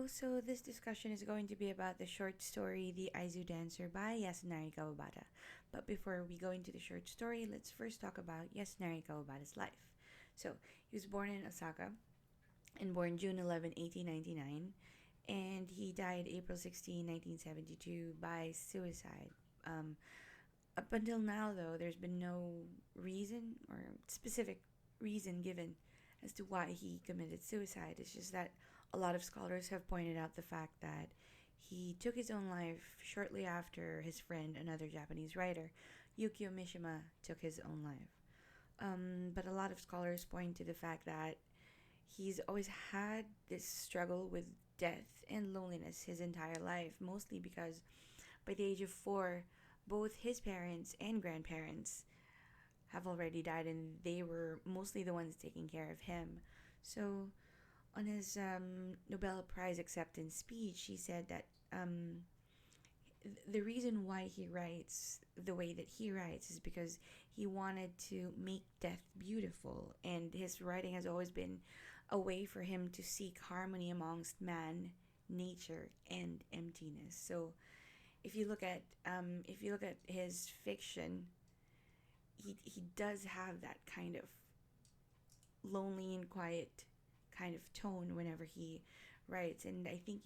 So this discussion is going to be about the short story The Aizu Dancer by Yasunari Kawabata. But before we go into the short story, let's first talk about Yasunari Kawabata's life. So he was born in Osaka and born June 11, 1899, and he died April 16, 1972 by suicide. Um, Up until now, though, there's been no reason or specific reason given as to why he committed suicide. It's just that a lot of scholars have pointed out the fact that he took his own life shortly after his friend, another Japanese writer, Yukio Mishima, took his own life. But a lot of scholars point to the fact that he's always had this struggle with death and loneliness his entire life, mostly because by the age of 4, both his parents and grandparents have already died, and they were mostly the ones taking care of him. So, on his Nobel Prize acceptance speech, he said that the reason why he writes the way that he writes is because he wanted to make death beautiful, and his writing has always been a way for him to seek harmony amongst man, nature, and emptiness. So, if you look at his fiction, he does have that kind of lonely and quiet kind of tone whenever he writes. And I think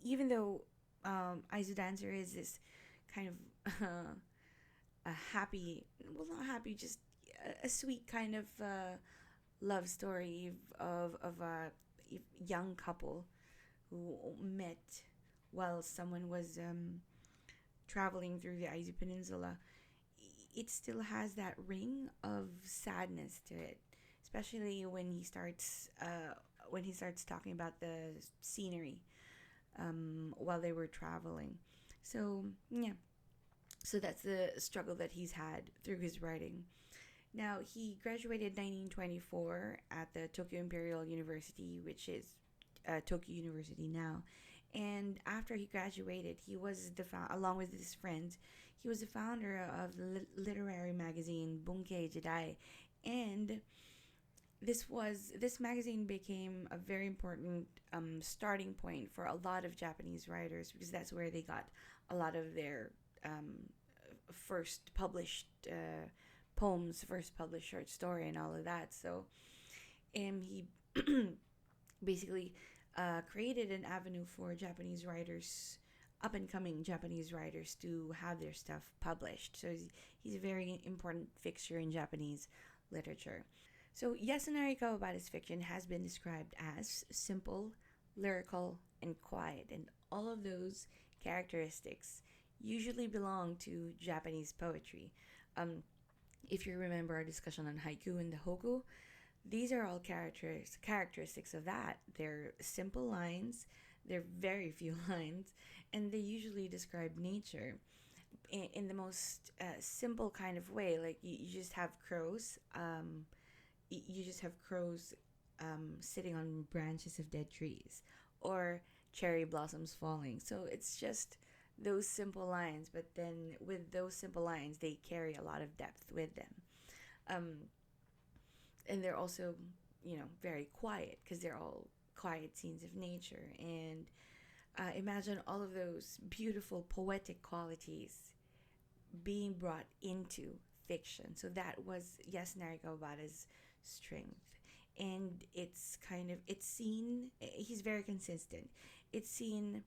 even though Aizu Dancer is this kind of a happy, well, not happy, just a sweet kind of love story of a young couple who met while someone was traveling through the Aizu Peninsula, it still has that ring of sadness to it, especially when he starts talking about the scenery while they were traveling. So yeah, so that's the struggle that he's had through his writing. Now he graduated 1924 at the Tokyo Imperial University, which is Tokyo University now. And after he graduated, he was along with his friends, he was the founder of the literary magazine Bunkei Jidai, and this magazine became a very important starting point for a lot of Japanese writers, because that's where they got a lot of their first published poems, first published short story, and all of that. So, he basically created an avenue for Japanese writers, up and coming Japanese writers, to have their stuff published. So he's a very important fixture in Japanese literature. So Yasunari Kawabata's fiction has been described as simple, lyrical, and quiet, and all of those characteristics usually belong to Japanese poetry. Um, if you remember our discussion on haiku and the hoku, these are all characteristics of that. They're simple lines, they're very few lines, and they usually describe nature in the most simple kind of way. Like you just have crows. You just have crows sitting on branches of dead trees, or cherry blossoms falling. So it's just those simple lines, but then with those simple lines, they carry a lot of depth with them. Um, and they're also, very quiet, because they're all quiet scenes of nature. And imagine all of those beautiful poetic qualities being brought into fiction. So that was Yasunari Kawabata's strength. And it's seen, he's very consistent. It's seen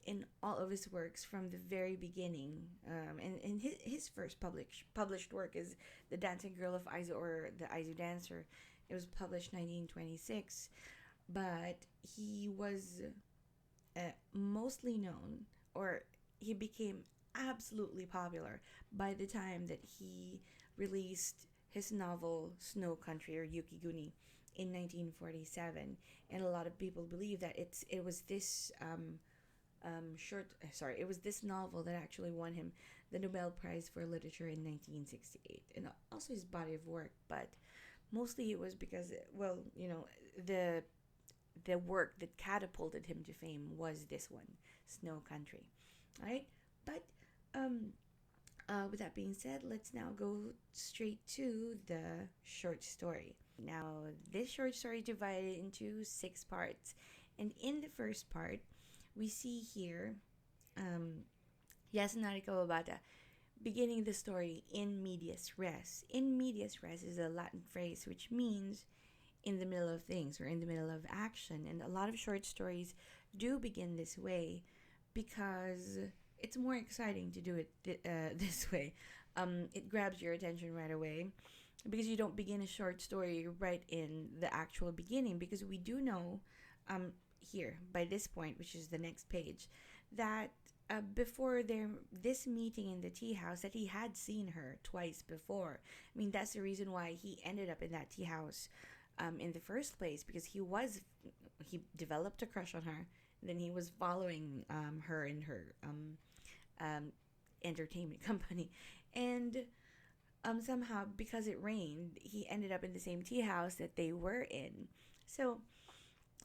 in all of his works from the very beginning. And his first published work is The Dancing Girl of Aizu, or The Aizu Dancer. It was published 1926. But he was mostly known, or he became absolutely popular by the time that he released his novel Snow Country, or Yukiguni, in 1947. And a lot of people believe that it was this it was this novel that actually won him the Nobel Prize for Literature in 1968, and also his body of work. But mostly it was because, well, the work that catapulted him to fame was this one, Snow Country, right? But with that being said, let's now go straight to the short story. Now, this short story is divided into 6 parts, and in the first part, we see here um, Yasunari Kawabata beginning the story in medias res. In medias res is a Latin phrase which means in the middle of things or in the middle of action. And a lot of short stories do begin this way because it's more exciting to do it this way. It grabs your attention right away because you don't begin a short story right in the actual beginning, because we do know here by this point, which is the next page, that before this meeting in the tea house, that he had seen her twice before. I mean, that's the reason why he ended up in that tea house in the first place, because he developed a crush on her. Then he was following her in her um, entertainment company, and somehow because it rained, he ended up in the same tea house that they were in. So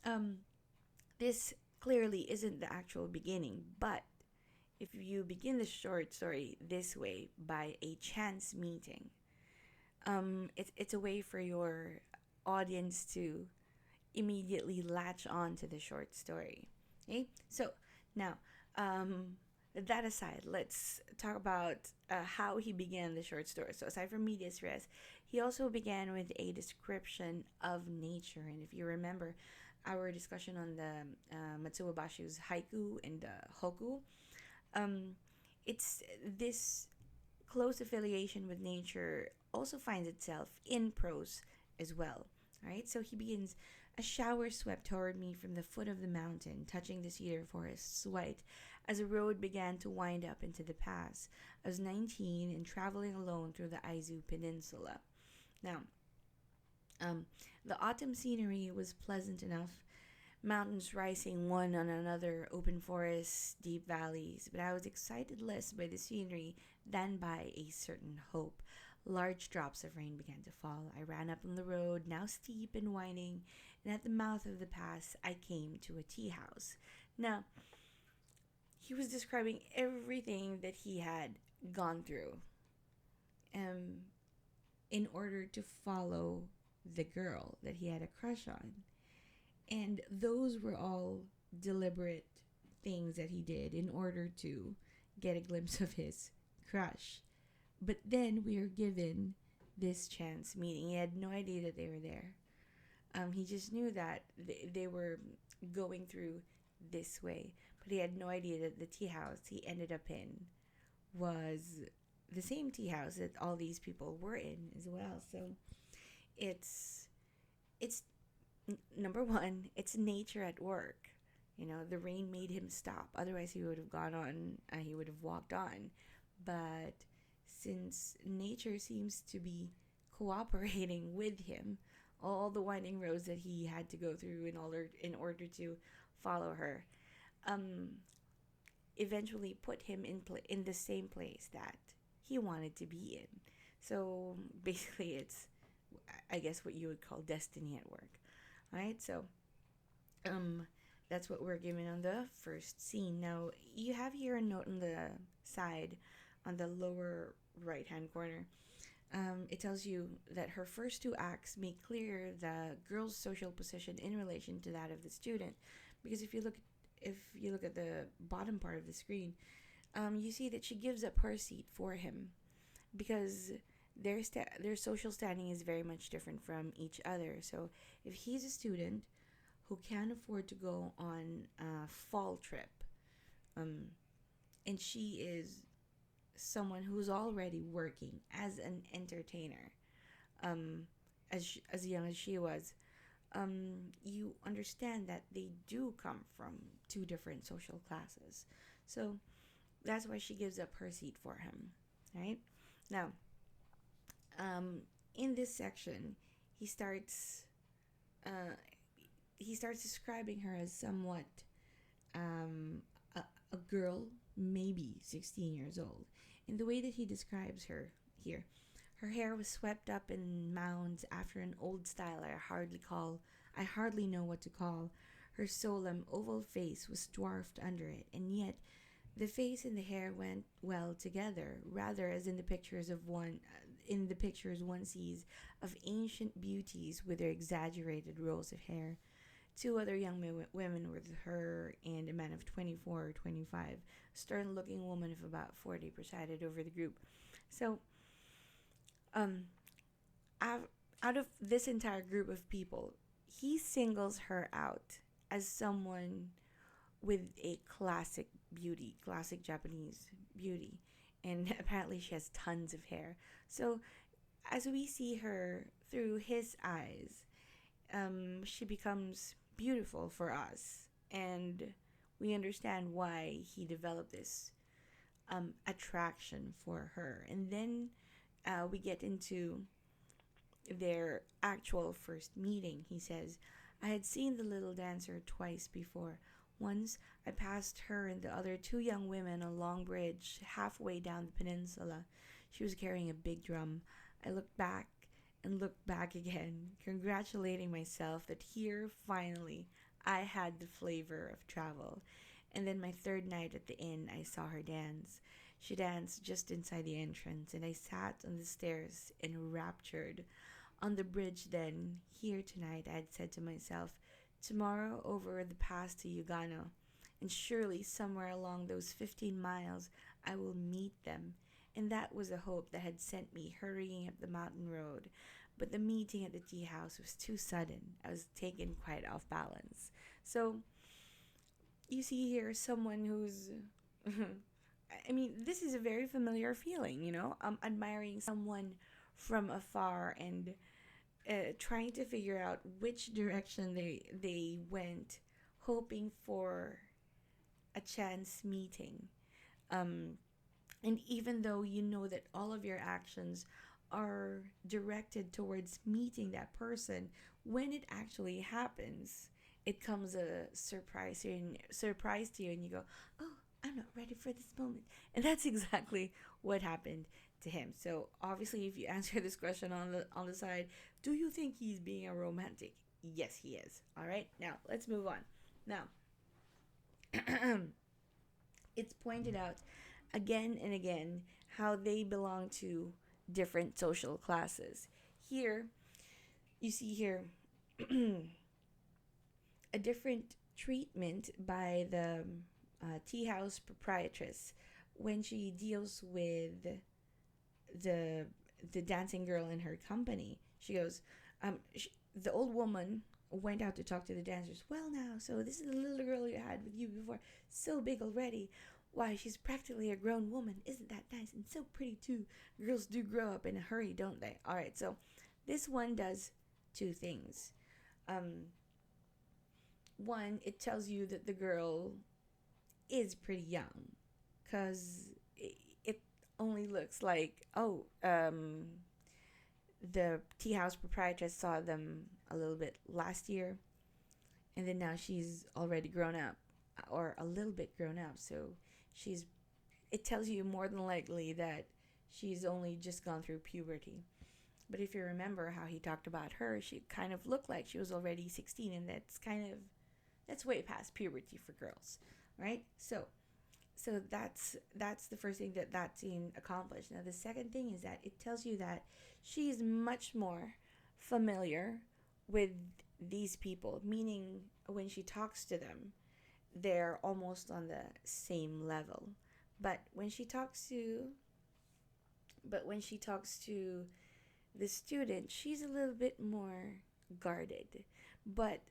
um, this clearly isn't the actual beginning, but if you begin the short story this way by a chance meeting, it's a way for your audience to immediately latch on to the short story. Okay, so now that aside, let's talk about how he began the short story. So aside from medias res, he also began with a description of nature. And if you remember our discussion on the Matsuo Bashu's haiku and hoku, um, it's this close affiliation with nature also finds itself in prose as well. Right? So he begins, a shower swept toward me from the foot of the mountain, touching the cedar forests white, as a road began to wind up into the pass. I was 19 and traveling alone through the Aizu Peninsula. Now, the autumn scenery was pleasant enough, mountains rising one on another, open forests, deep valleys, but I was excited less by the scenery than by a certain hope. Large drops of rain began to fall. I ran up on the road, now steep and winding, and at the mouth of the pass, I came to a tea house. Now, he was describing everything that he had gone through um, in order to follow the girl that he had a crush on. And those were all deliberate things that he did in order to get a glimpse of his crush. But then we are given this chance meeting. He had no idea that they were there. He just knew that they were going through this way. But he had no idea that the tea house he ended up in was the same tea house that all these people were in as well. So it's number one, it's nature at work. You know, the rain made him stop. Otherwise, he would have gone on. He would have walked on. But since nature seems to be cooperating with him, all the winding roads that he had to go through in order to follow her, um, eventually put him in the same place that he wanted to be in. So basically, it's, I guess, what you would call destiny at work. Right? So um that's what we're given on the first scene. Now you have here a note on the side, on the lower right hand corner. It tells you that her first two acts make clear the girl's social position in relation to that of the student, because if you look at the bottom part of the screen, you see that she gives up her seat for him because their social standing is very much different from each other. So if he's a student who can't afford to go on a fall trip, and she is someone who's already working as an entertainer, as young as she was, you understand that they do come from two different social classes. So that's why she gives up her seat for him, right? Now, in this section, he starts describing her as somewhat a girl, maybe 16 years old. In the way that he describes her here, her hair was swept up in mounds after an old style I hardly know what to call. Her solemn oval face was dwarfed under it, and yet the face and the hair went well together, rather as in the pictures one sees of ancient beauties with their exaggerated rolls of hair. Two other young women with her and a man of 24 or 25. Stern looking woman of about 40 presided over the group. So, um, out of this entire group of people, he singles her out as someone with a classic Japanese beauty. And apparently, she has tons of hair. So, as we see her through his eyes, she becomes beautiful for us. And we understand why he developed this attraction for her. And then we get into their actual first meeting. He says, I had seen the little dancer twice before. Once I passed her and the other two young women on a long bridge halfway down the peninsula. She was carrying a big drum. I looked back and looked back again, congratulating myself that here, finally, I had the flavor of travel. And then my third night at the inn, I saw her dance. She danced just inside the entrance, and I sat on the stairs enraptured. On the bridge, then, here tonight, I had said to myself, tomorrow over the pass to Yugano, and surely somewhere along those 15 miles I will meet them. And that was a hope that had sent me hurrying up the mountain road. But the meeting at the tea house was too sudden. I was taken quite off balance. So, you see here someone who's. I mean, this is a very familiar feeling, admiring someone from afar and trying to figure out which direction they went, hoping for a chance meeting. Um, and even though you know that all of your actions are directed towards meeting that person, when it actually happens, it comes a surprise to you, and you go, "Oh, I'm not ready for this moment." And that's exactly what happened to him. So obviously, if you answer this question on the side, do you think he's being a romantic? Yes, he is. All right. Now let's move on. Now, it's pointed out again and again how they belong to different social classes. Here, you see here a different treatment by the tea house proprietress when she deals with the the dancing girl in her company. She goes, the old woman went out to talk to the dancers. Well, now, so this is the little girl you had with you before, so big already. Why, she's practically a grown woman. Isn't that nice? And so pretty, too. Girls do grow up in a hurry, don't they? All right, so this one does two things. One, it tells you that the girl is pretty young, because it only looks like, the tea house proprietress saw them a little bit last year, and then now she's already grown up, or a little bit grown up. So she's, it tells you more than likely that she's only just gone through puberty. But if you remember how he talked about her, she kind of looked like she was already 16, and that's way past puberty for girls, right? So that's the first thing that scene accomplished. Now the second thing is that it tells you that she's much more familiar with these people, meaning when she talks to them, they're almost on the same level. But when she talks to the student, she's a little bit more guarded. But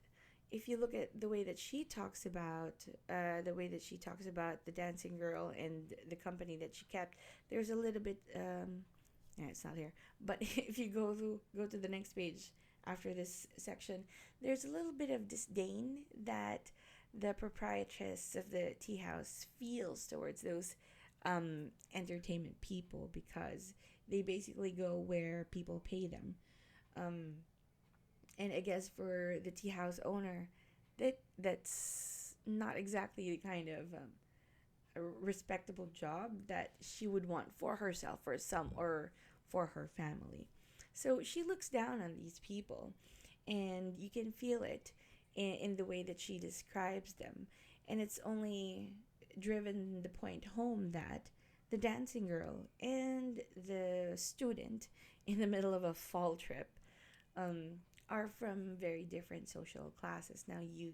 if you look at the way that she talks about the dancing girl and the company that she kept, there's a little bit yeah, it's not here, but if you go to the next page after this section, there's a little bit of disdain that the proprietress of the tea house feels towards those entertainment people, because they basically go where people pay them. And I guess for the tea house owner, that's not exactly the kind of a respectable job that she would want for herself, or some, or for her family. So she looks down on these people, and you can feel it in the way that she describes them. And it's only driven the point home that the dancing girl and the student, in the middle of a fall trip, are from very different social classes. Now you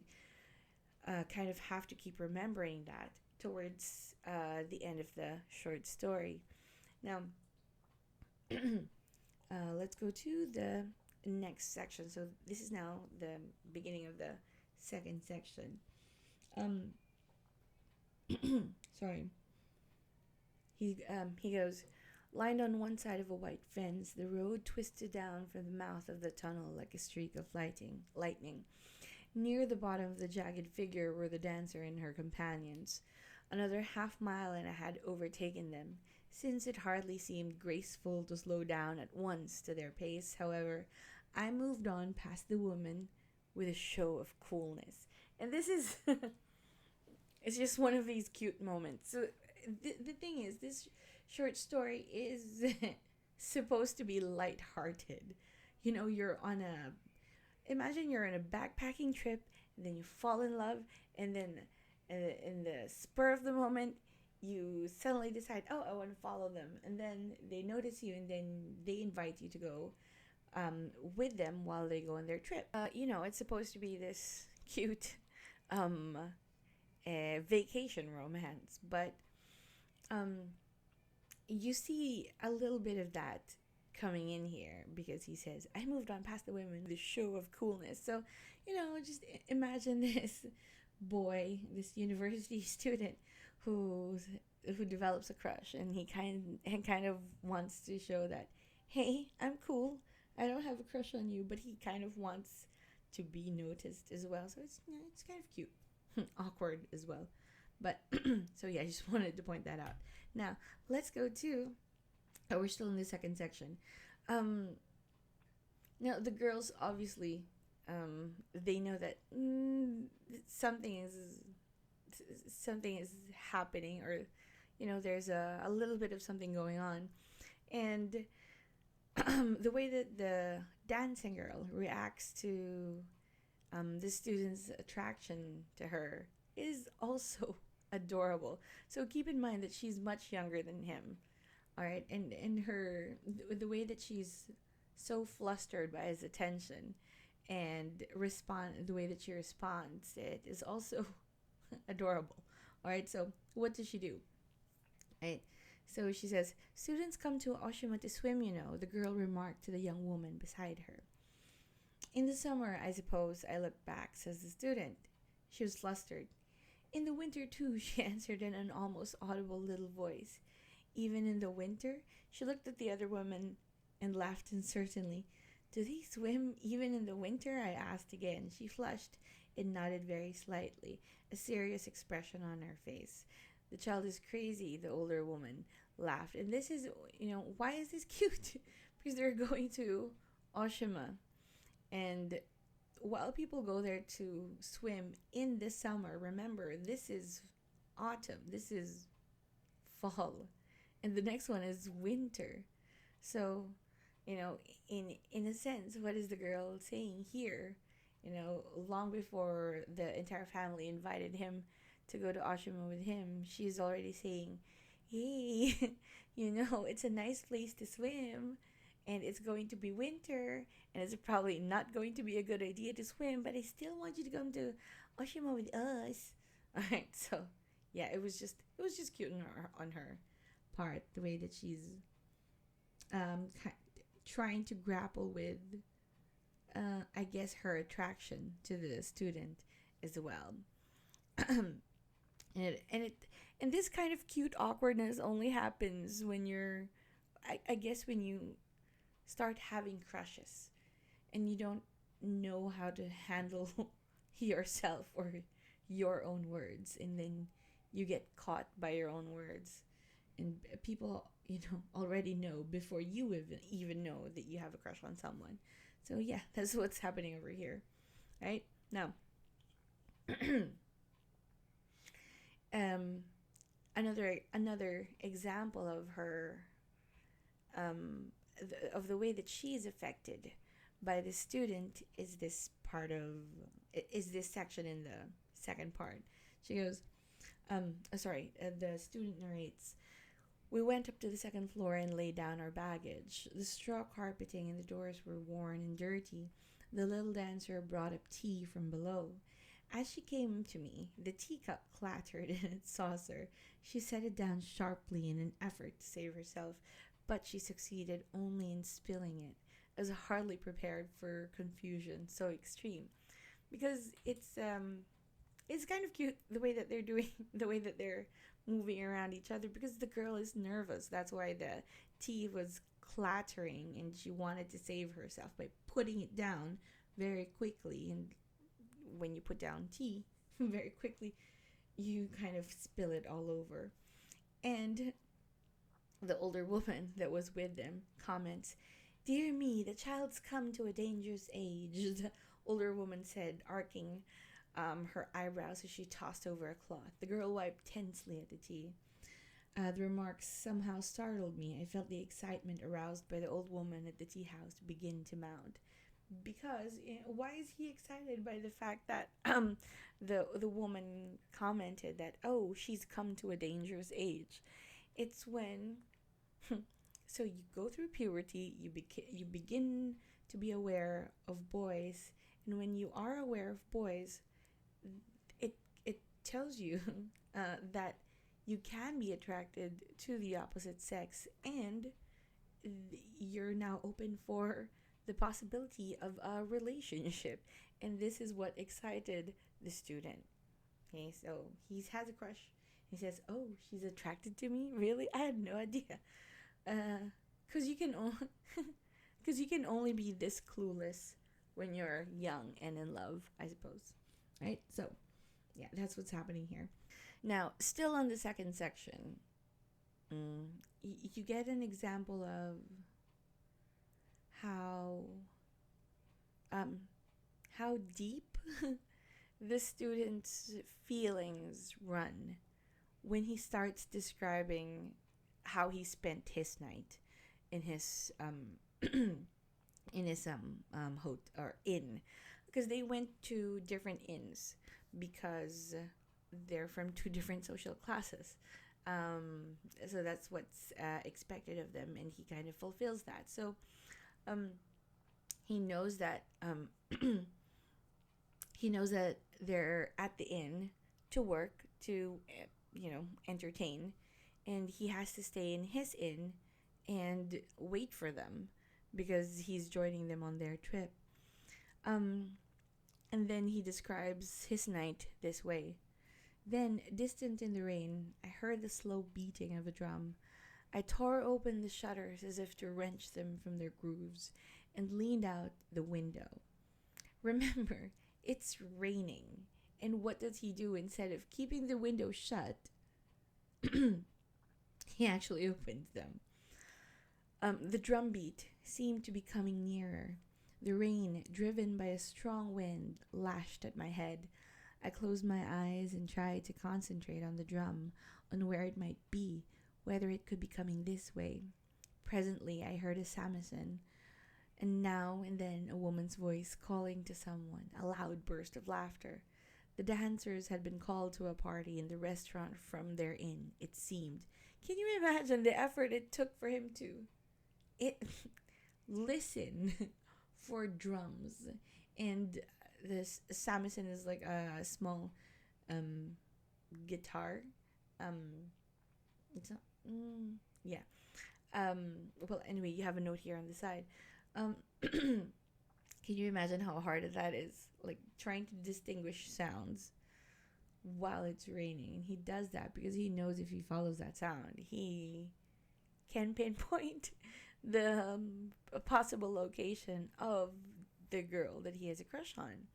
kind of have to keep remembering that towards the end of the short story. Now, let's go to the next section. So this is now the beginning of the second section. Um, sorry. He goes, lined on one side of a white fence, the road twisted down from the mouth of the tunnel like a streak of lightning. Near the bottom of the jagged figure were the dancer and her companions. Another half-mile and I had overtaken them. Since it hardly seemed graceful to slow down at once to their pace, however, I moved on past the woman with a show of coolness. And this is it's just one of these cute moments. So the thing is, this short story is supposed to be light-hearted. You know, imagine you're on a backpacking trip, and then you fall in love, and then in the spur of the moment, you suddenly decide, oh, I want to follow them, and then they notice you, and then they invite you to go with them while they go on their trip. It's supposed to be this cute um, vacation romance, but um, you see a little bit of that coming in here because he says, I moved on past the women with a show of coolness. So, just imagine this boy, this university student who develops a crush, and he kind of wants to show that, hey, I'm cool. I don't have a crush on you, but he kind of wants to be noticed as well. So it's kind of cute. Awkward as well. But so yeah, I just wanted to point that out. Now, let's go to we're still in the second section. Um, Now the girls obviously they know that something is happening, or there's a little bit of something going on, and the way that the dancing girl reacts to the student's attraction to her is also adorable. So keep in mind that she's much younger than him. All right, and the way that she's so flustered by his attention, and the way that she responds, it is also adorable. All right, so what does she do? Right, so she says, students come to Oshima to swim, the girl remarked to the young woman beside her. In the summer, I suppose. I look back, says the student. She was flustered. In the winter too, she answered in an almost audible little voice. Even in the winter? She looked at the other woman and laughed uncertainly. Do they swim even in the winter? I asked again. She flushed and nodded very slightly, a serious expression on her face. The child is crazy, the older woman laughed. And this is, why is this cute? Because they're going to Oshima. And while people go there to swim in the summer, remember, this is autumn, this is fall, and the next one is winter. So, in a sense, what is the girl saying here? Long before the entire family invited him to go to Oshima with him, she's already saying, hey, it's a nice place to swim, and it's going to be winter, and it's probably not going to be a good idea to swim, but I still want you to come to Oshima with us. All right, so yeah, it was just cute on her part, the way that she's trying to grapple with I guess her attraction to the student as well. and this kind of cute awkwardness only happens when you're I guess when you start having crushes and you don't know how to handle yourself or your own words, and then you get caught by your own words, and people already know before you even know that you have a crush on someone. So yeah, that's what's happening over here, right? Now another example of her of the way that she's affected by the student is this section in the second part. She goes, the student narrates, we went up to the second floor and laid down our baggage. The straw carpeting and the doors were worn and dirty. The little dancer brought up tea from below. As she came to me, the teacup clattered in its saucer. She set it down sharply in an effort to save herself, but she succeeded only in spilling it. I was hardly prepared for confusion so extreme, because it's kind of cute the way that they're doing the way that they're moving around each other, because the girl is nervous. That's why the tea was clattering, and she wanted to save herself by putting it down very quickly. And when you put down tea very quickly, you kind of spill it all over. And the older woman that was with them comments, "Dear me, the child's come to a dangerous age," the older woman said, arcing her eyebrows as she tossed over a cloth. The girl wiped tensely at the tea. The remarks somehow startled me. I felt the excitement aroused by the old woman at the tea house begin to mount. Because why is he excited by the fact that the woman commented that, oh, she's come to a dangerous age? It's when so you go through puberty, you begin to be aware of boys, and when you are aware of boys, it tells you that you can be attracted to the opposite sex, and you're now open for the possibility of a relationship. And this is what excited the student. Okay, so he has a crush. He says, "Oh, she's attracted to me. Really? I had no idea." Because you can only because you can only be this clueless when you're young and in love, I suppose. Right? So, yeah, that's what's happening here. Now, still on the second section, you get an example of how um, how deep the student's feelings run when he starts describing how he spent his night in his in his or inn, because they went to different inns because they're from two different social classes. So that's what's expected of them, and he kind of fulfills that. So um, he knows that he knows that they're at the inn to work, to entertain, and he has to stay in his inn and wait for them because he's joining them on their trip. Um, and then he describes his night this way. Then, distant in the rain, I heard the slow beating of a drum. I tore open the shutters as if to wrench them from their grooves and leaned out the window. Remember, it's raining. And what does he do? Instead of keeping the window shut, he actually opens them. The drumbeat seemed to be coming nearer. The rain, driven by a strong wind, lashed at my head. I closed my eyes and tried to concentrate on the drum, on where it might be, whether it could be coming this way. Presently, I heard a samisen, and now and then a woman's voice calling to someone, a loud burst of laughter. The dancers had been called to a party in the restaurant from their inn, it seemed. Can you imagine the effort it took for him to listen for drums? And this samisen is like a small guitar. It's not, yeah. Well, anyway, you have a note here on the side. Can you imagine how hard that is? Like trying to distinguish sounds while it's raining. And he does that because he knows if he follows that sound, he can pinpoint the possible location of the girl that he has a crush on.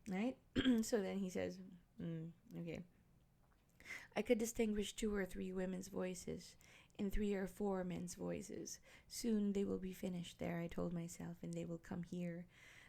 Right? So then he says, okay. I could distinguish 2 or 3 women's voices and 3 or 4 men's voices. Soon they will be finished there, I told myself, and they will come here.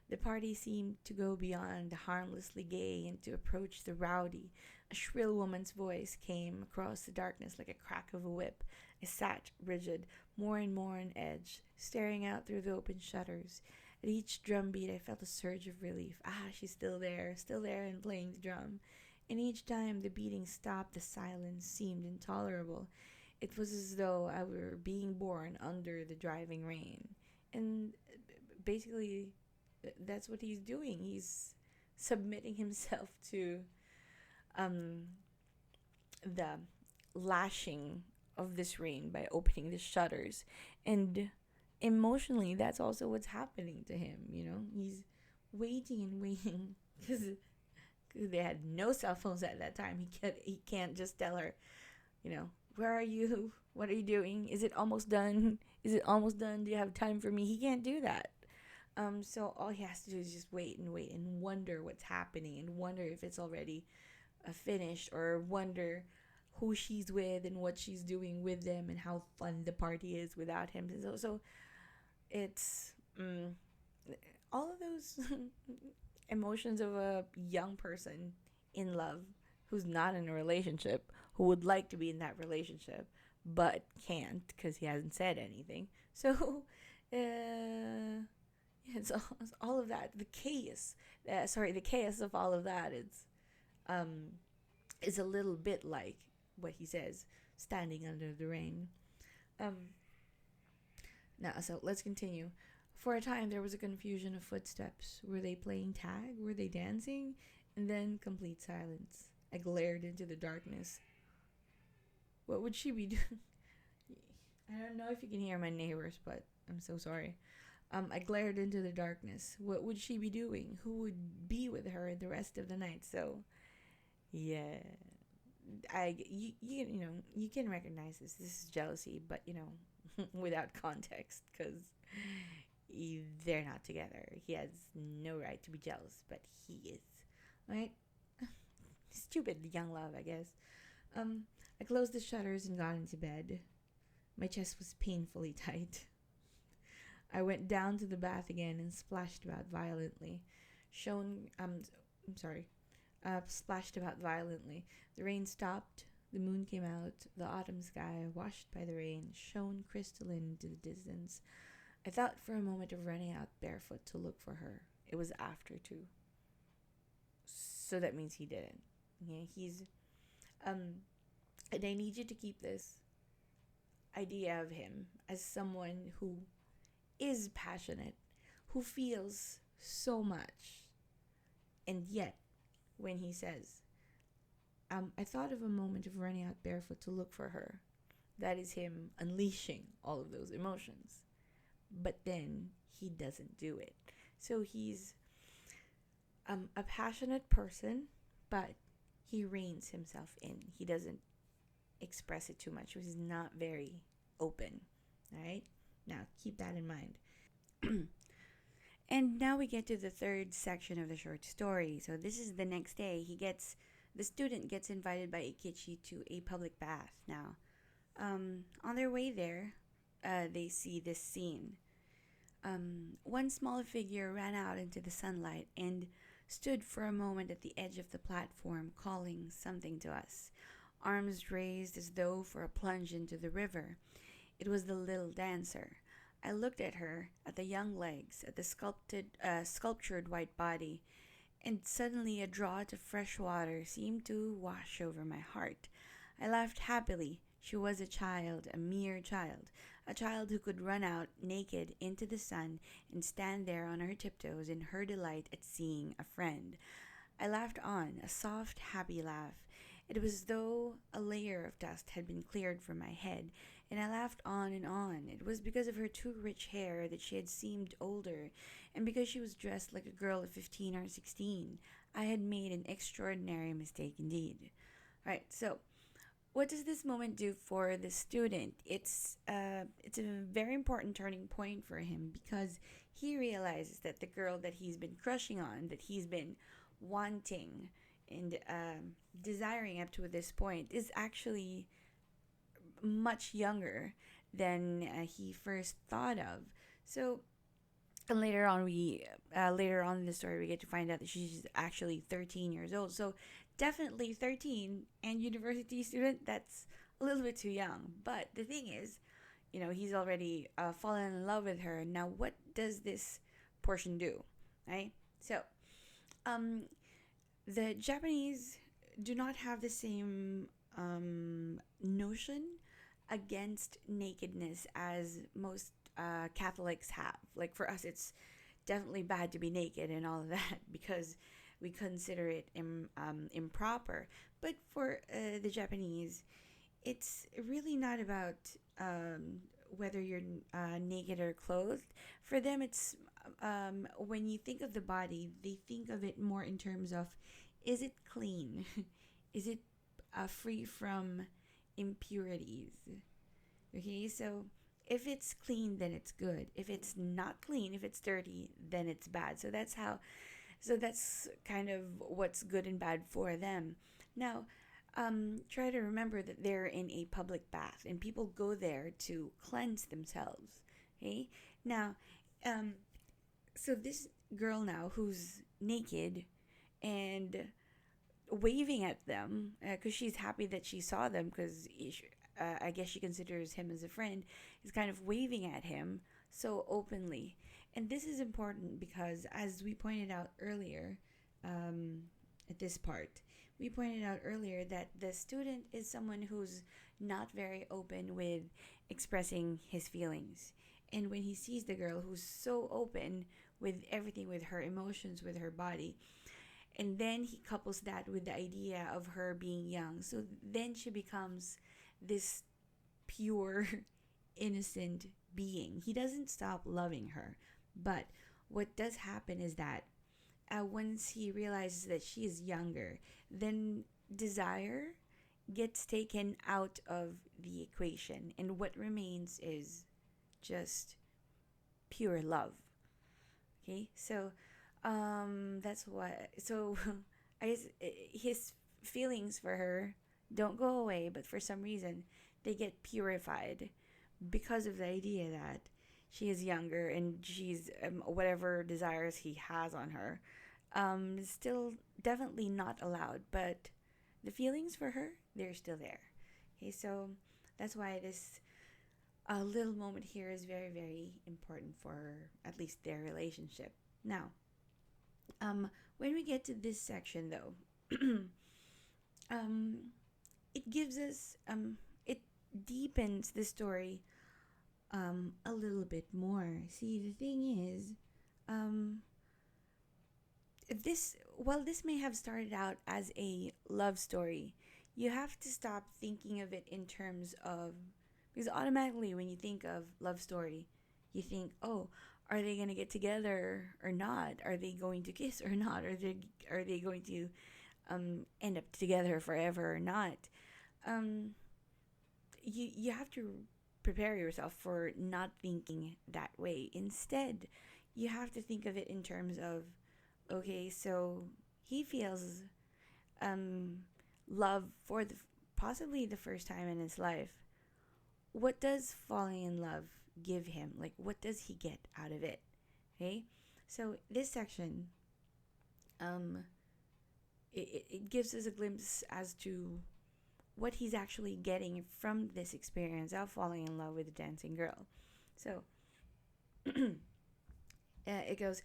The party seemed to go beyond the harmlessly gay and to approach the rowdy. A shrill woman's voice came across the darkness like a crack of a whip. I sat rigid, more and more on edge, staring out through the open shutters. At each drum beat I felt a surge of relief. Ah, she's still there and playing the drum. And each time the beating stopped, the silence seemed intolerable. It was as though I were being born under the driving rain. And basically, that's what he's doing. He's submitting himself to um the lashing of this rain by opening the shutters. And emotionally, that's also what's happening to him. He's waiting and waiting because they had no cell phones at that time. He can't just tell her, where are you? What are you doing? Is it almost done? Is it almost done? Do you have time for me? He can't do that. So all he has to do is just wait and wait and wonder what's happening and wonder if it's already finished, or wonder who she's with and what she's doing with them and how fun the party is without him. So it's all of those emotions of a young person in love who's not in a relationship, who would like to be in that relationship but can't because he hasn't said anything. So it's all of that, the chaos. The chaos of all of that. Um, is a little bit like what he says, standing under the rain. Um, Now, so let's continue. For a time, there was a confusion of footsteps. Were they playing tag? Were they dancing? And then complete silence. I glared into the darkness. What would she be doing? I don't know if you can hear my neighbors, but I'm so sorry. I glared into the darkness. What would she be doing? Who would be with her the rest of the night? So, yeah, you can recognize this. This is jealousy, but without context, because they're not together. He has no right to be jealous, but he is, right? Stupid young love, I guess. I closed the shutters and got into bed. My chest was painfully tight. I went down to the bath again and splashed about violently. I'm sorry. Splashed about violently. The rain stopped. The moon came out. The autumn sky, washed by the rain, shone crystalline into the distance. I thought for a moment of running out barefoot to look for her. It was after 2. So that means he didn't. Yeah, he's and I need you to keep this idea of him as someone who is passionate, who feels so much. And yet, when he says, I thought of a moment of running out barefoot to look for her, that is him unleashing all of those emotions. But then he doesn't do it. So he's a passionate person, but he reins himself in. He doesn't express it too much. He's not very open. All right? Now, keep that in mind. And now we get to the third section of the short story. So this is the next day. The student gets invited by Ikichi to a public bath. Now, on their way there, they see this scene. One small figure ran out into the sunlight and stood for a moment at the edge of the platform, calling something to us, arms raised as though for a plunge into the river. It was the little dancer. I looked at her, at the young legs, at the sculptured white body, and suddenly a draught of fresh water seemed to wash over my heart. I laughed happily. She was a child, a mere child, a child who could run out naked into the sun and stand there on her tiptoes in her delight at seeing a friend. I laughed on, a soft, happy laugh. It was as though a layer of dust had been cleared from my head, and I laughed on and on. It was because of her too rich hair that she had seemed older, and because she was dressed like a girl of 15 or 16. I had made an extraordinary mistake indeed. Right, so what does this moment do for the student? It's a very important turning point for him, because he realizes that the girl that he's been crushing on, that he's been wanting and desiring up to this point, is actually much younger than he first thought of. So, and later on in the story, we get to find out that she's actually 13 years old. So definitely 13 and university student, that's a little bit too young. But the thing is, he's already fallen in love with her. Now, what does this portion do? Right? So, the Japanese do not have the same notion against nakedness as most Catholics have. Like, for us, it's definitely bad to be naked and all of that because we consider it improper. But for the Japanese, it's really not about whether you're naked or clothed. For them, it's when you think of the body, they think of it more in terms of, is it clean? Is it free from impurities? Okay, so if it's clean, then it's good. If it's not clean, if it's dirty, then it's bad. So that's kind of what's good and bad for them. Now, try to remember that they're in a public bath and people go there to cleanse themselves. Okay, now, um, so this girl now who's naked and waving at them because she's happy that she saw them because I guess she considers him as a friend, is kind of waving at him so openly. And this is important because, as we pointed out earlier, at this part, we pointed out earlier that the student is someone who's not very open with expressing his feelings. And when he sees the girl who's so open with everything, with her emotions, with her body, and then he couples that with the idea of her being young, so then she becomes this pure, innocent being. He doesn't stop loving her. But what does happen is that once he realizes that she is younger, then desire gets taken out of the equation. And what remains is just pure love. Okay? So that's what. So I guess his feelings for her don't go away, but for some reason they get purified because of the idea that she is younger and she's whatever desires he has on her is still definitely not allowed, but the feelings for her, they're still there. Okay, so that's why this little moment here is very, very important for at least their relationship. Now, when we get to this section though, um, it gives us it deepens the story a little bit more. See, the thing is, this while this may have started out as a love story, you have to stop thinking of it in terms of, because automatically when you think of love story, you think, oh, are they gonna get together or not? Are they going to kiss or not? Are they going to end up together forever or not? Um, you have to prepare yourself for not thinking that way. Instead, you have to think of it in terms of, okay, so he feels um, love for the possibly the first time in his life. What does falling in love give him? Like, what does he get out of it? Okay, so this section, um, it gives us a glimpse as to what he's actually getting from this experience of falling in love with a dancing girl. So it goes,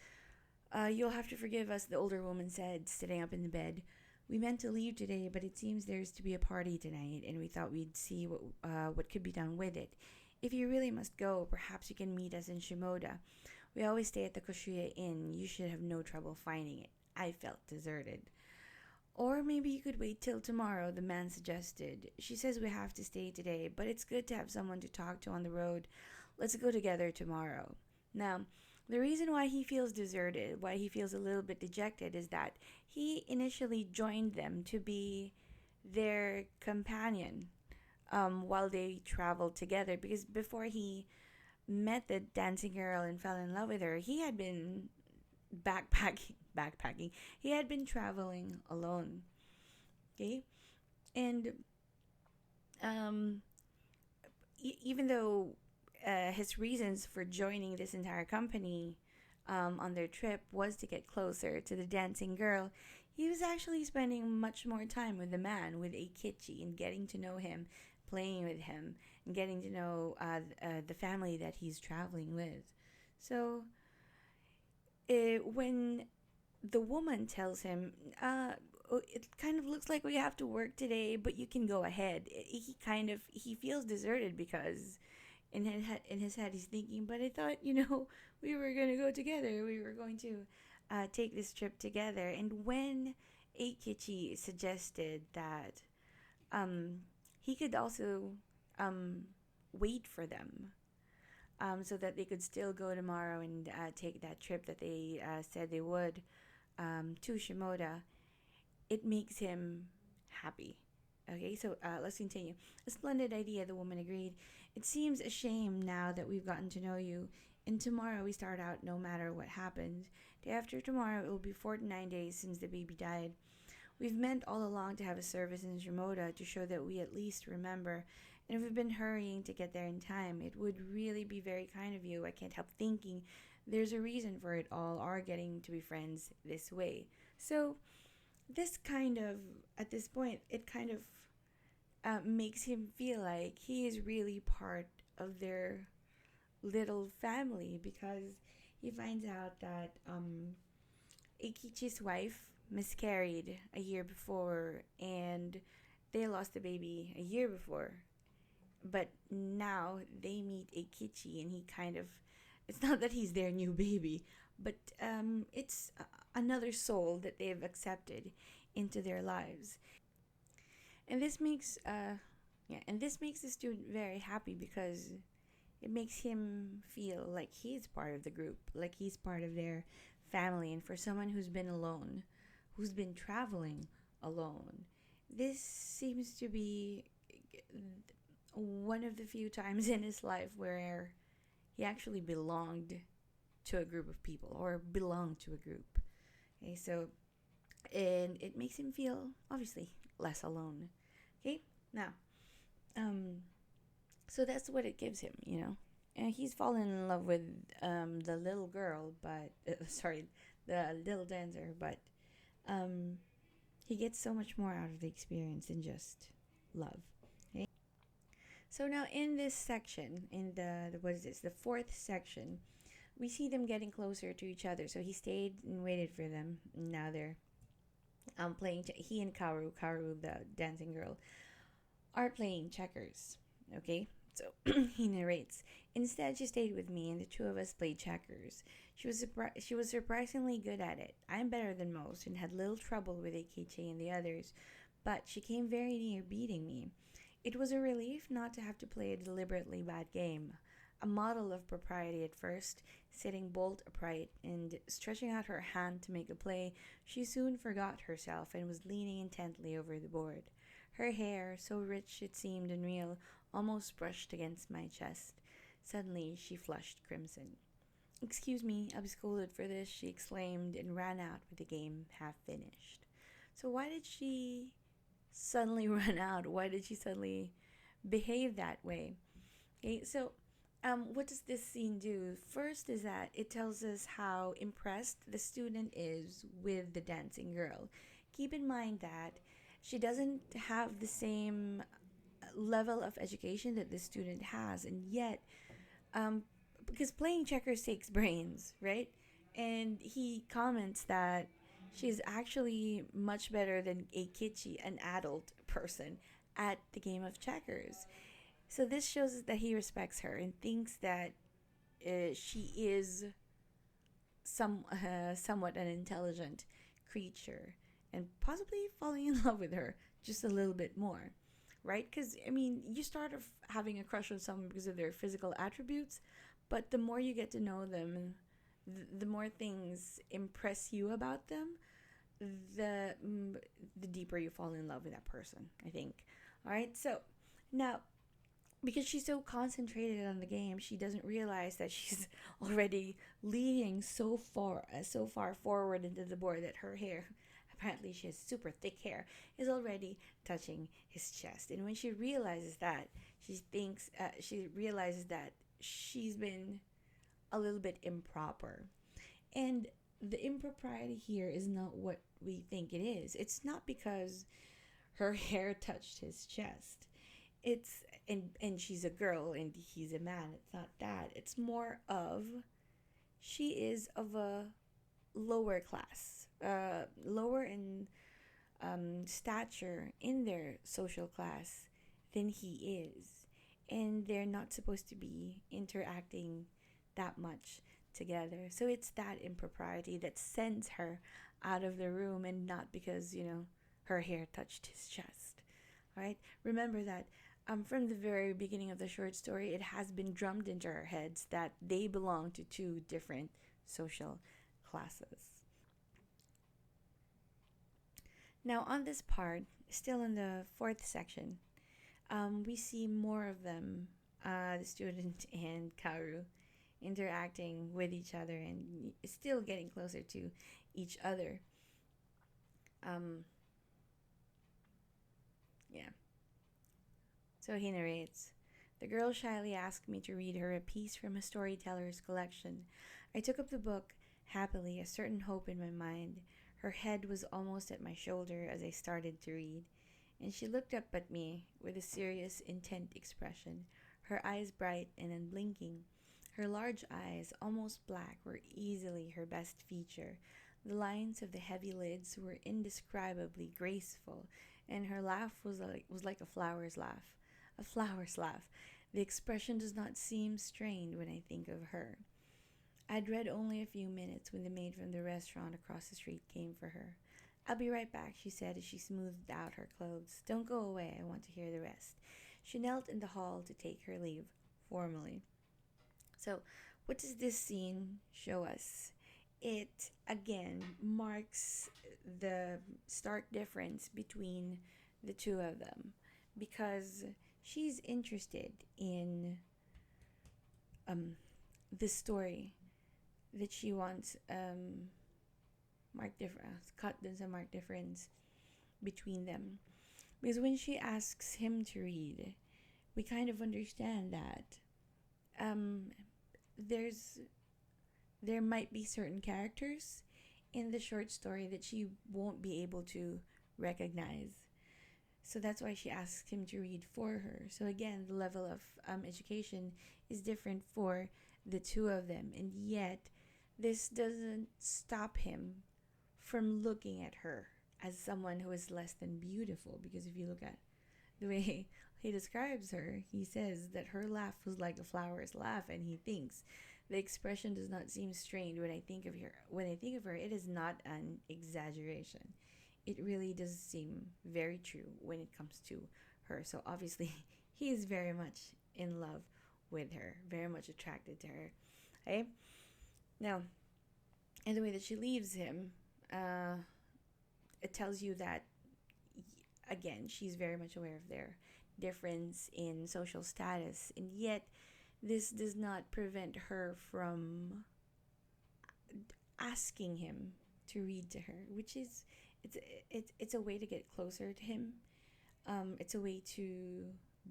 you'll have to forgive us, the older woman said, sitting up in the bed. We meant to leave today, but it seems there's to be a party tonight, and we thought we'd see what could be done with it. If you really must go, perhaps you can meet us in Shimoda. We always stay at the Koshuya Inn. You should have no trouble finding it. I felt deserted. Or maybe you could wait till tomorrow, the man suggested. She says we have to stay today, but it's good to have someone to talk to on the road. Let's go together tomorrow. Now, the reason why he feels deserted, why he feels a little bit dejected, is that he initially joined them to be their companion while they traveled together. Because before he met the dancing girl and fell in love with her, he had been backpacking. He had been traveling alone. Okay, and um, even though his reasons for joining this entire company on their trip was to get closer to the dancing girl, he was actually spending much more time with the man, with Eikichi, and getting to know him, playing with him, and getting to know the family that he's traveling with. So when the woman tells him, it kind of looks like we have to work today, but you can go ahead. He feels deserted because In his head, he's thinking, but I thought, we were going to go together. We were going to take this trip together. And when Eikichi suggested that um, he could also um, wait for them so that they could still go tomorrow and take that trip that they said they would to Shimoda, it makes him happy. Okay, so let's continue. A splendid idea, the woman agreed. It seems a shame now that we've gotten to know you. And tomorrow we start out no matter what happens. Day after tomorrow, it will be 49 days since the baby died. We've meant all along to have a service in Shimoda to show that we at least remember. And if we've been hurrying to get there in time, it would really be very kind of you. I can't help thinking there's a reason for it all, our getting to be friends this way. So, this kind of, at this point, it kind of makes him feel like he is really part of their little family because he finds out that Ikichi's wife miscarried a year before and they lost the baby a year before. But now they meet Ikichi and he kind of, it's not that he's their new baby, but it's another soul that they've accepted into their lives. And this makes the student very happy because it makes him feel like he's part of the group, like he's part of their family. And for someone who's been alone, who's been traveling alone, this seems to be one of the few times in his life where he actually belonged to a group of people or belonged to a group. Okay, so and it makes him feel obviously less alone. Okay, now, so that's what it gives him. And he's fallen in love with the little girl, but sorry, the little dancer, but um, he gets so much more out of the experience than just love. Okay? So now in this section, in the what is this? The fourth section, we see them getting closer to each other. So he stayed and waited for them. Now they're playing. He and Karu, the dancing girl, are playing checkers. Okay, so he narrates. Instead, she stayed with me, and the two of us played checkers. She was surprisingly good at it. I'm better than most, and had little trouble with Eikichi and the others, but she came very near beating me. It was a relief not to have to play a deliberately bad game. A model of propriety at first, sitting bolt upright and stretching out her hand to make a play, she soon forgot herself and was leaning intently over the board. Her hair, so rich it seemed unreal, almost brushed against my chest. Suddenly she flushed crimson. "Excuse me, I'll be scolded for this," she exclaimed, and ran out with the game half finished. So why did she suddenly run out? Why did she suddenly behave that way? Okay, so what does this scene do? First is that it tells us how impressed the student is with the dancing girl. Keep in mind that she doesn't have the same level of education that the student has, and yet, because playing checkers takes brains, right? And he comments that she's actually much better than Eikichi, an adult person, at the game of checkers. So this shows that he respects her and thinks that she is somewhat an intelligent creature and possibly falling in love with her just a little bit more, right? Because, I mean, you start off having a crush on someone because of their physical attributes, but the more you get to know them, the more things impress you about them, the deeper you fall in love with that person, I think. All right, so now because she's so concentrated on the game, she doesn't realize that she's already leaning so far forward into the board that her hair, apparently she has super thick hair, is already touching his chest. And when she realizes that, she realizes that she's been a little bit improper. And the impropriety here is not what we think it is. It's not because her hair touched his chest. It's and she's a girl and he's a man. It's not that. It's more of she is of a lower class, lower in stature in their social class than he is, and they're not supposed to be interacting that much together. So it's that impropriety that sends her out of the room, and not because, her hair touched his chest. All right? Remember that from the very beginning of the short story, it has been drummed into our heads that they belong to two different social classes. Now, on this part, still in the fourth section, we see more of them, the student and Kaoru, interacting with each other and still getting closer to each other. Um, yeah. So he narrates. The girl shyly asked me to read her a piece from a storyteller's collection. I took up the book, happily, a certain hope in my mind. Her head was almost at my shoulder as I started to read, and she looked up at me with a serious, intent expression, her eyes bright and unblinking. Her large eyes, almost black, were easily her best feature. The lines of the heavy lids were indescribably graceful, and her laugh was like a flower's laugh. A flower's laugh. The expression does not seem strained when I think of her. I'd read only a few minutes when the maid from the restaurant across the street came for her. I'll be right back, she said as she smoothed out her clothes. Don't go away, I want to hear the rest. She knelt in the hall to take her leave, formally. So, what does this scene show us? It again marks the stark difference between the two of them, because she's interested in the story that she wants mark difference cut there's a marked difference between them, because when she asks him to read, we kind of understand that um there's there might be certain characters in the short story that she won't be able to recognize. So that's why she asks him to read for her. So again, the level of education is different for the two of them, and yet this doesn't stop him from looking at her as someone who is less than beautiful. Because if you look at the way he describes her, he says that her laugh was like a flower's laugh, and he thinks the expression does not seem strained when I think of her. When I think of her, it is not an exaggeration. It really does seem very true when it comes to her. So obviously, he is very much in love with her, very much attracted to her. Okay? Now, and the way that she leaves him, it tells you that, again, she's very much aware of their difference in social status, and yet this does not prevent her from asking him to read to her, which is it's a way to get closer to him. It's a way to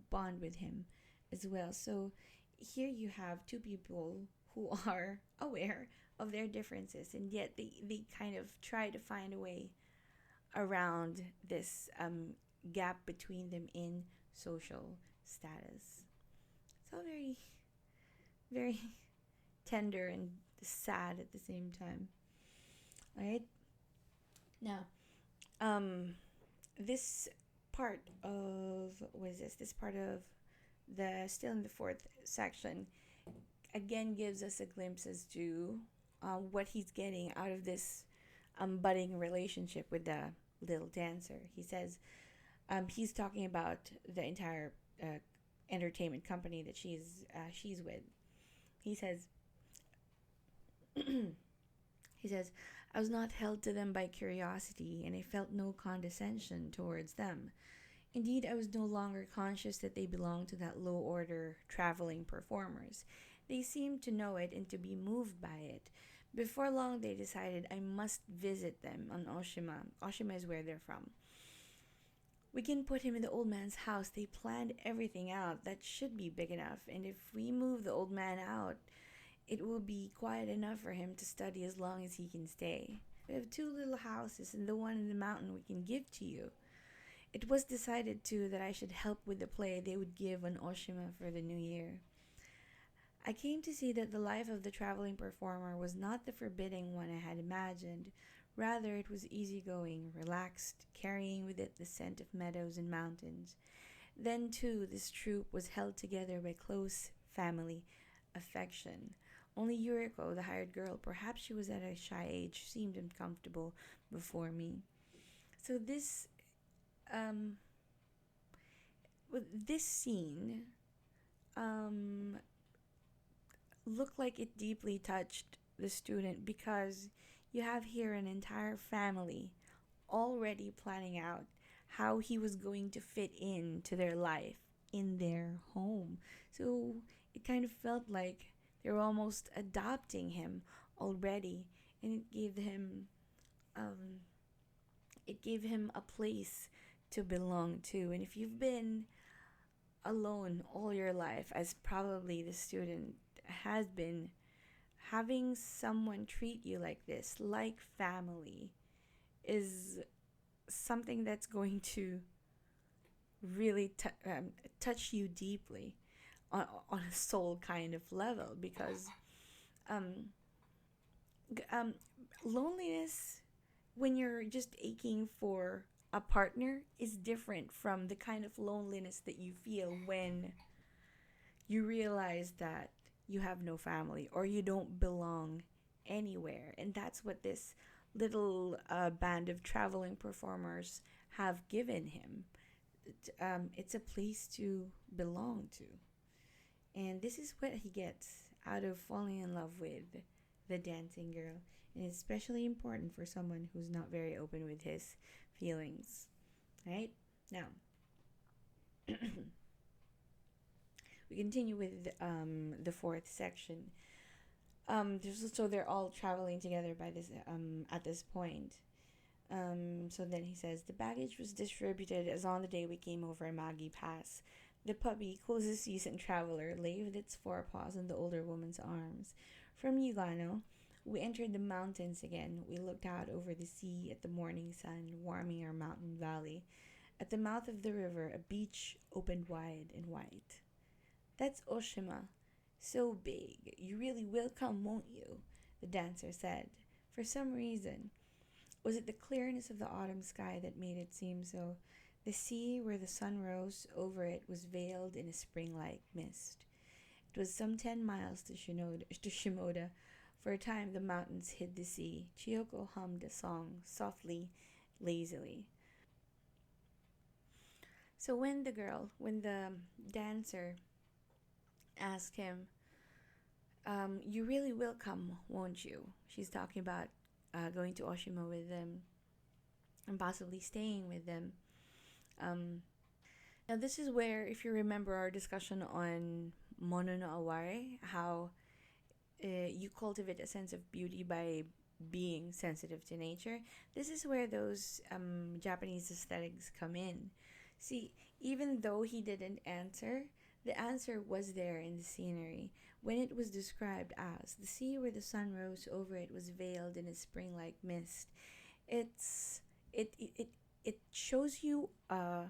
bond with him as well. So here you have two people who are aware of their differences, and yet they kind of try to find a way around this gap between them in social status. So very, very tender and sad at the same time. All right. Now, this part of what is this? This part of the still in the fourth section again gives us a glimpse as to what he's getting out of this budding relationship with the little dancer. He says he's talking about the entire entertainment company that she's with. He says he says, I was not held to them by curiosity, and I felt no condescension towards them. Indeed, I was no longer conscious that they belonged to that low order traveling performers. They seemed to know it and to be moved by it. Before long, they decided I must visit them on Oshima. Oshima is where they're from. We can put him in the old man's house. They planned everything out. That should be big enough. And if we move the old man out, it will be quiet enough for him to study as long as he can stay. We have two little houses, and the one in the mountain we can give to you. It was decided, too, that I should help with the play they would give on Oshima for the new year. I came to see that the life of the traveling performer was not the forbidding one I had imagined. Rather, it was easygoing, relaxed, carrying with it the scent of meadows and mountains. Then, too, this troop was held together by close family affection. Only Yuriko, the hired girl, perhaps she was at a shy age, seemed uncomfortable before me. So um, this scene, um, looked like it deeply touched the student because you have here an entire family already planning out how he was going to fit into their life in their home. So it kind of felt like they were almost adopting him already, and um, it gave him a place to belong to. And if you've been alone all your life, as probably the student has been, having someone treat you like this, like family, is something that's going to really touch you deeply on a soul kind of level because um, um, loneliness when you're just aching for a partner is different from the kind of loneliness that you feel when you realize that you have no family or you don't belong anywhere. And that's what this little band of traveling performers have given him. It's a place to belong to. And this is what he gets out of falling in love with the dancing girl. And it's especially important for someone who's not very open with his feelings. Right? Now, we continue with the fourth section. So they're all traveling together by this at this point. So then he says, the baggage was distributed as on the day we came over Magi Pass. The puppy, closest seasoned traveler, lay with its forepaws in the older woman's arms. From Yugano, we entered the mountains again. We looked out over the sea at the morning sun, warming our mountain valley. At the mouth of the river, a beach opened wide and white. That's Oshima. So big. You really will come, won't you? The dancer said. For some reason, was it the clearness of the autumn sky that made it seem so? The sea where the sun rose over it was veiled in a spring-like mist. It was some 10 miles to Shimoda. For a time the mountains hid the sea. Chiyoko hummed a song, softly, lazily. So when the dancer asked him, you really will come, won't you? She's talking about going to Oshima with them and possibly staying with them. Now, this is where, if you remember our discussion on Mono no Aware, how you cultivate a sense of beauty by being sensitive to nature, this is where those Japanese aesthetics come in. See, even though he didn't answer, the answer was there in the scenery. When it was described as the sea where the sun rose over it was veiled in a spring-like mist, it's it shows you a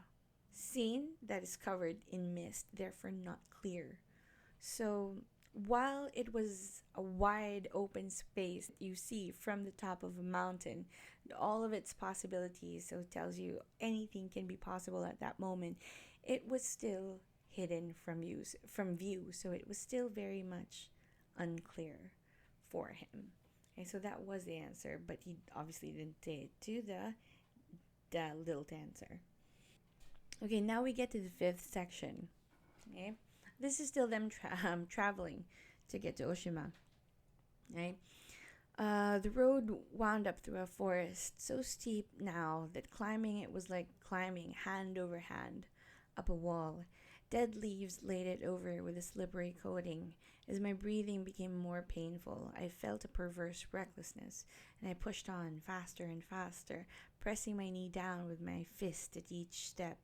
scene that is covered in mist, therefore not clear. So while it was a wide open space you see from the top of a mountain, all of its possibilities, so it tells you anything can be possible at that moment, it was still hidden from view, so it was still very much unclear for him. Okay, so that was the answer, but he obviously didn't say it to the little dancer. Okay, now we get to the fifth section. Okay, this is still them traveling to get to Oshima. Right, the road wound up through a forest so steep now that climbing it was like climbing hand over hand up a wall. Dead leaves laid it over with a slippery coating. As my breathing became more painful, I felt a perverse recklessness, and I pushed on faster and faster, pressing my knee down with my fist at each step.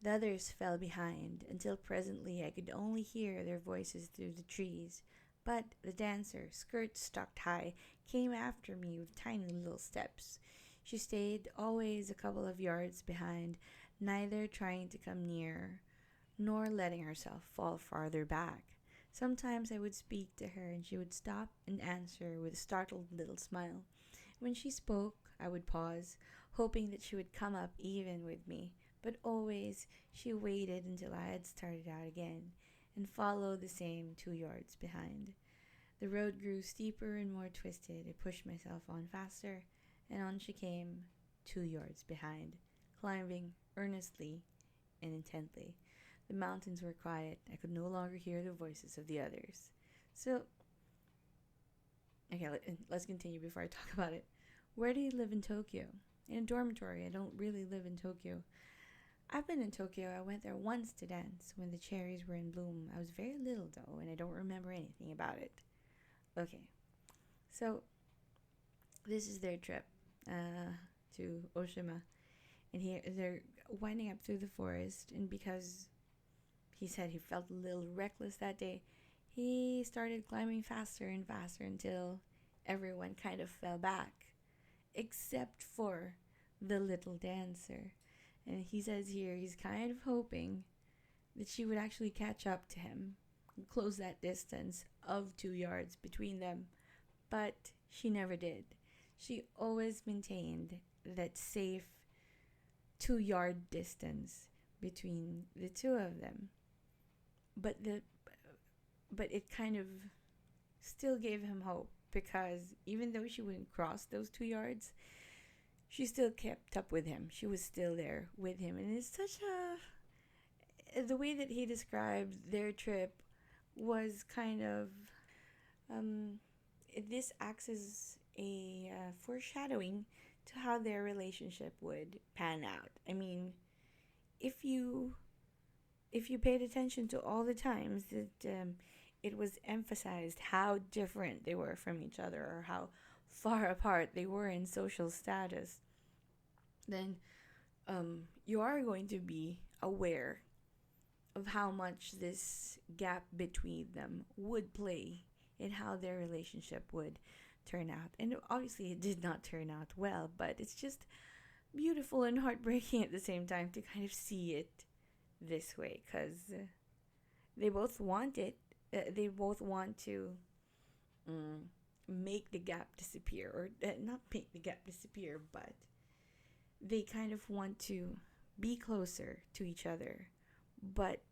The others fell behind, until presently I could only hear their voices through the trees. But the dancer, skirts stuck high, came after me with tiny little steps. She stayed always a couple of yards behind, neither trying to come near, nor letting herself fall farther back. Sometimes I would speak to her, and she would stop and answer with a startled little smile. When she spoke, I would pause, hoping that she would come up even with me, but always she waited until I had started out again and followed the same 2 yards behind. The road grew steeper and more twisted. I pushed myself on faster, and on she came, 2 yards behind, climbing earnestly and intently. The mountains were quiet. I could no longer hear the voices of the others. So, okay, let's continue before I talk about it. Where do you live in Tokyo? In a dormitory. I don't really live in Tokyo. I've been in Tokyo. I went there once to dance when the cherries were in bloom. I was very little though, and I don't remember anything about it. Okay, so this is their trip to Oshima, and here they're winding up through the forest. And because he said he felt a little reckless that day, he started climbing faster and faster until everyone kind of fell back, except for the little dancer. And he says here he's kind of hoping that she would actually catch up to him and close that distance of 2 yards between them. But she never did. She always maintained that safe 2 yard distance between the two of them. But it kind of still gave him hope, because even though she wouldn't cross those 2 yards, she still kept up with him. She was still there with him. And it's such the way that he described their trip was kind of, um, this acts as a foreshadowing to how their relationship would pan out. I mean, if you paid attention to all the times that it was emphasized how different they were from each other, or how far apart they were in social status, then you are going to be aware of how much this gap between them would play in how their relationship would turn out. And obviously, it did not turn out well, but it's just beautiful and heartbreaking at the same time to kind of see it this way, because they both want it. They both want to make the gap disappear, or not make the gap disappear, but they kind of want to be closer to each other, but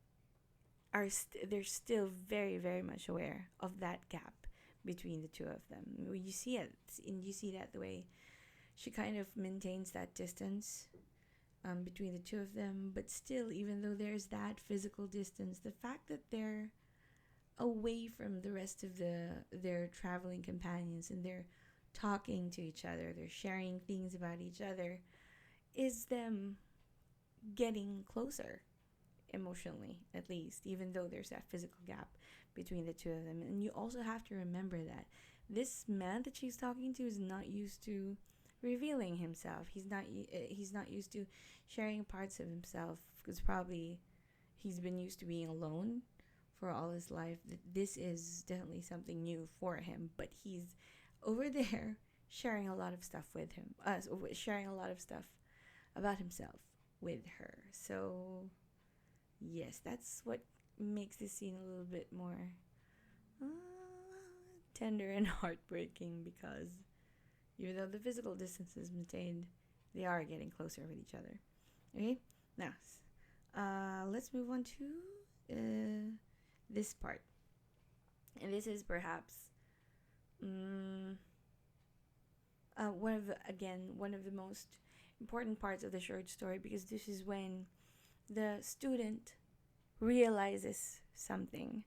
they're still very, very much aware of that gap between the two of them. You see it, and you see that the way she kind of maintains that distance between the two of them, but still, even though there's that physical distance, the fact that they're away from the rest of their traveling companions, and they're talking to each other, they're sharing things about each other, is them getting closer emotionally, at least, even though there's that physical gap between the two of them. And you also have to remember that this man that she's talking to is not used to revealing himself. He's not used to sharing parts of himself, because probably he's been used to being alone for all his life. This is definitely something new for him, but he's over there sharing a lot of stuff with him, sharing a lot of stuff about himself with her. So yes, that's what makes this scene a little bit more tender and heartbreaking, because even though the physical distance is maintained, they are getting closer with each other. Okay, now let's move on to this part, and this is perhaps one of the most important parts of the short story, because this is when the student realizes something.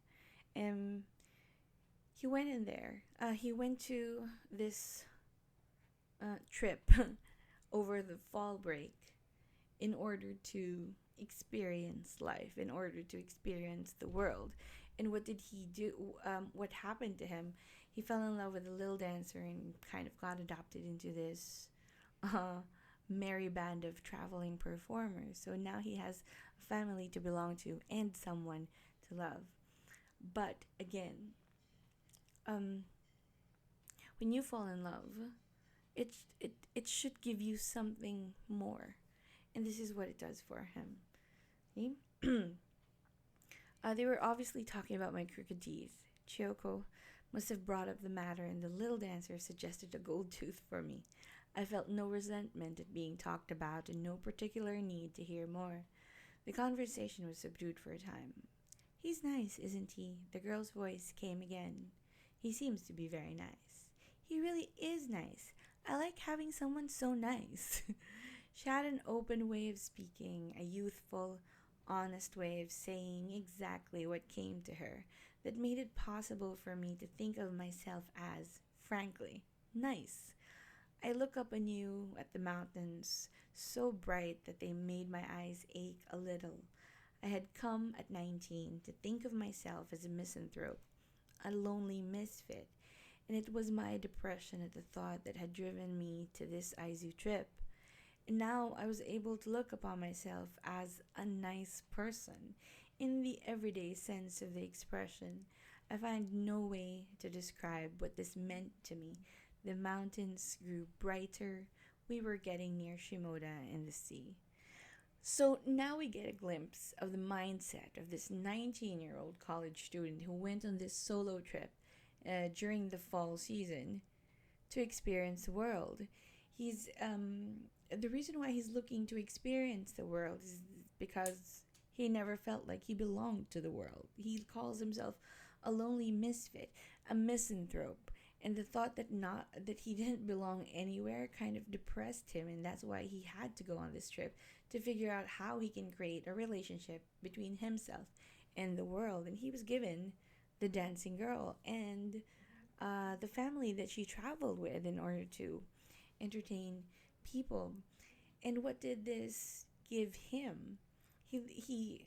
He went in there. He went to this trip over the fall break in order to experience life, in order to experience the world. And what did he do? What happened to him? He fell in love with a little dancer and kind of got adopted into this merry band of traveling performers. So now he has a family to belong to and someone to love. But again, when you fall in love, it should give you something more, and this is what it does for him. Okay? They were obviously talking about my crooked teeth. Chiyoko must have brought up the matter, and the little dancer suggested a gold tooth for me. I felt no resentment at being talked about and no particular need to hear more. The conversation was subdued for a time. He's nice, isn't he? The girl's voice came again. He seems to be very nice. He really is nice. I like having someone so nice. She had an open way of speaking, a youthful, honest way of saying exactly what came to her that made it possible for me to think of myself as, frankly, nice. I look up on you at the mountains, so bright that they made my eyes ache a little. I had come at 19 to think of myself as a misanthrope, a lonely misfit, and it was my depression at the thought that had driven me to this Aizu trip. And now I was able to look upon myself as a nice person, in the everyday sense of the expression. I find no way to describe what this meant to me. The mountains grew brighter. We were getting near Shimoda and the sea. So now we get a glimpse of the mindset of this 19-year-old college student who went on this solo trip during the fall season to experience the world. He's The reason why he's looking to experience the world is because he never felt like he belonged to the world. He calls himself a lonely misfit, a misanthrope, and the thought that he didn't belong anywhere kind of depressed him, and that's why he had to go on this trip to figure out how he can create a relationship between himself and the world. And he was given the dancing girl and the family that she traveled with in order to entertain people. And what did this give him? The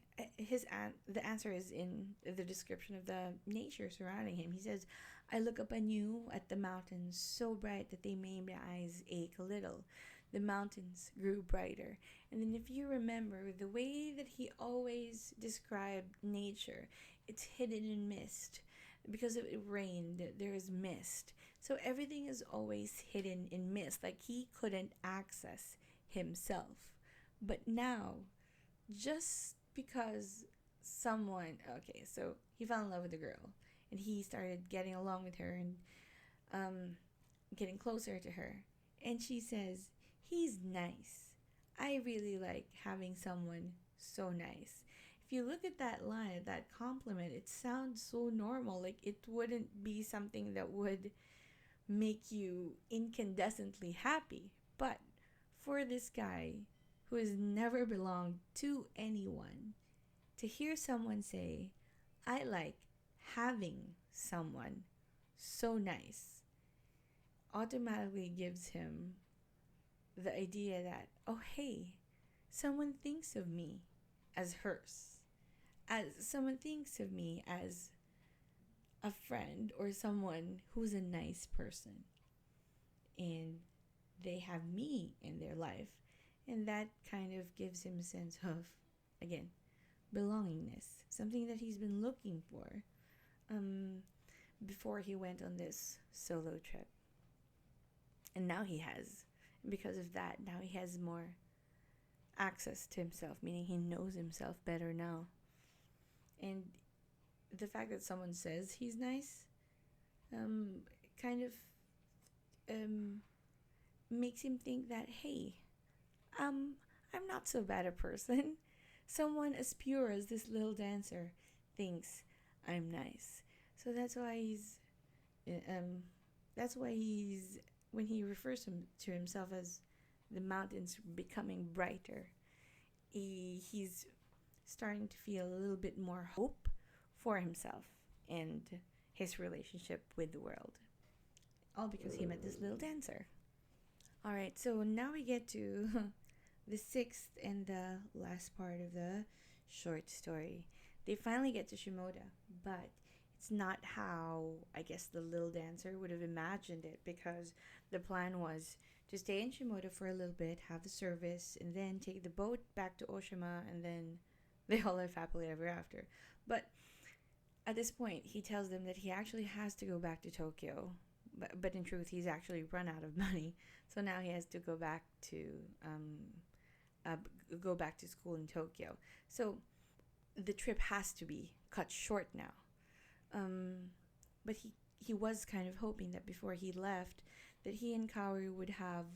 answer is in the description of the nature surrounding him. He says, "I look up anew at the mountains, so bright that they made my eyes ache a little." The mountains grew brighter. And then, if you remember, the way that he always described nature, it's hidden in mist. Because it rained, there is mist. So everything is always hidden in mist, like he couldn't access himself. But now, just because okay, so he fell in love with the girl and he started getting along with her and getting closer to her. And she says, "He's nice. I really like having someone so nice." If you look at that line, that compliment, it sounds so normal. Like it wouldn't be something that would make you incandescently happy. But for this guy who has never belonged to anyone, to hear someone say, "I like having someone so nice," automatically gives him the idea that, oh, hey, someone thinks of me as hers, as someone thinks of me as a friend or someone who's a nice person, and they have me in their life. And that kind of gives him a sense of, again, belongingness, something that he's been looking for before he went on this solo trip. And now he has. Because of that, now he has more access to himself, meaning he knows himself better now. And the fact that someone says he's nice kind of makes him think that, hey, I'm not so bad a person. Someone as pure as this little dancer thinks I'm nice. So that's why he's when he refers to himself as the mountains becoming brighter, he's starting to feel a little bit more hope for himself and his relationship with the world. All because he met this little dancer. Alright, so now we get to the sixth and the last part of the short story. They finally get to Shimoda, but it's not how I guess the little dancer would have imagined it, because the plan was to stay in Shimoda for a little bit, have the service, and then take the boat back to Oshima, and then they all live happily ever after. But at this point, he tells them that he actually has to go back to Tokyo, but in truth, he's actually run out of money, so now he has to go back to school in Tokyo. So the trip has to be cut short now. But he was kind of hoping that before he left, that he and Kaoru would have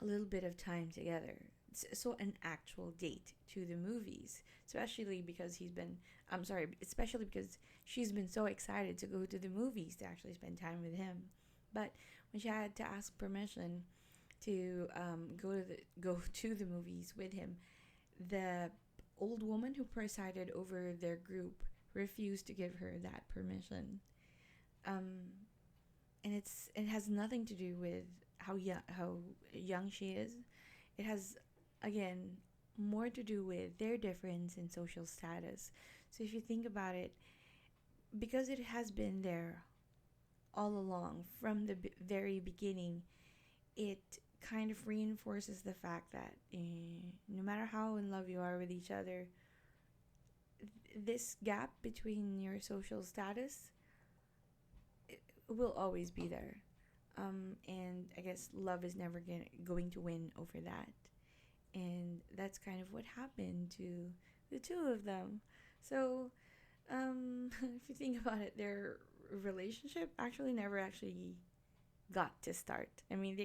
a little bit of time together. So an actual date to the movies, especially because especially because she's been so excited to go to the movies to actually spend time with him. But when she had to ask permission to go to the movies with him, the old woman who presided over their group refused to give her that permission. Um, and it has nothing to do with how young she is. It has, again, more to do with their difference in social status. So if you think about it, because it has been there all along from the very beginning, it kind of reinforces the fact that no matter how in love you are with each other, this gap between your social status will always be there. And I guess love is never going to win over that. And that's kind of what happened to the two of them. So, if you think about it, their relationship actually never actually got to start. I mean,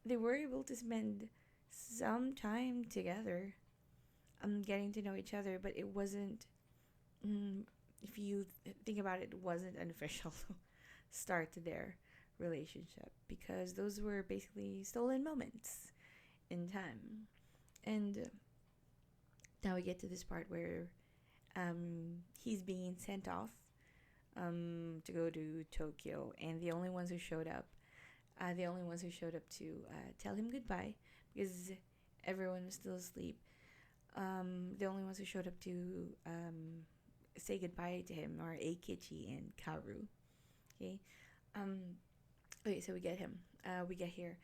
they were able to spend some time together, getting to know each other, but it wasn't. Mm, if you think about it, it wasn't an official start to their relationship because those were basically stolen moments in time. And now we get to this part where he's being sent off to go to Tokyo, and the only ones who showed up to tell him goodbye because everyone was still asleep. The only ones who showed up to say goodbye to him are Eikichi and Karu. Okay. Um, okay, so we get him. We get here.